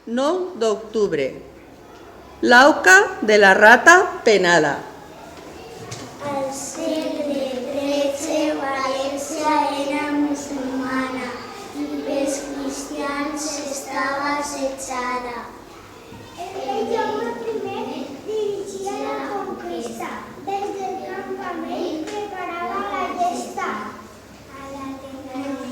9 d'octubre. L'auca de la rata penada. Al segle XIII València era musulmana i pels cristians estava assetjada. El rei Jaume I dirigia la conquesta. Des del campament preparava la gesta. A la temporada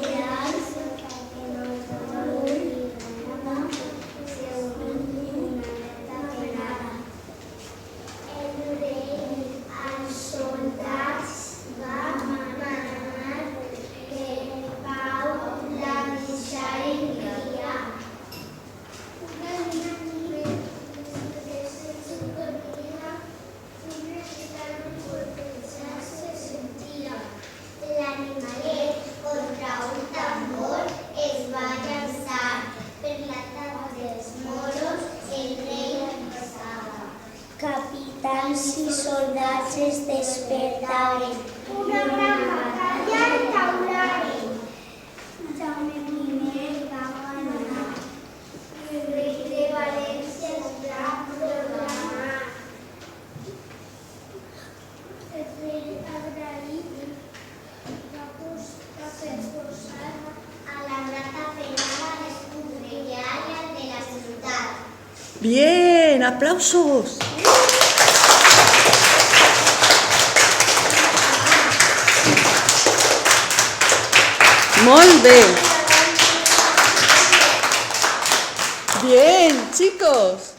l'animalet contra un tambor es va llançar. Per l'atac dels moros el rei passava. Capitans i soldats es despertaven. Una gran batalla entaularen. Jaume I va guanyar. El rei de València es va proclamar. El rei agraït a la rata penada l'escudellària de la ciutat. Bien, aplausos. Molt bé. Bien, chicos.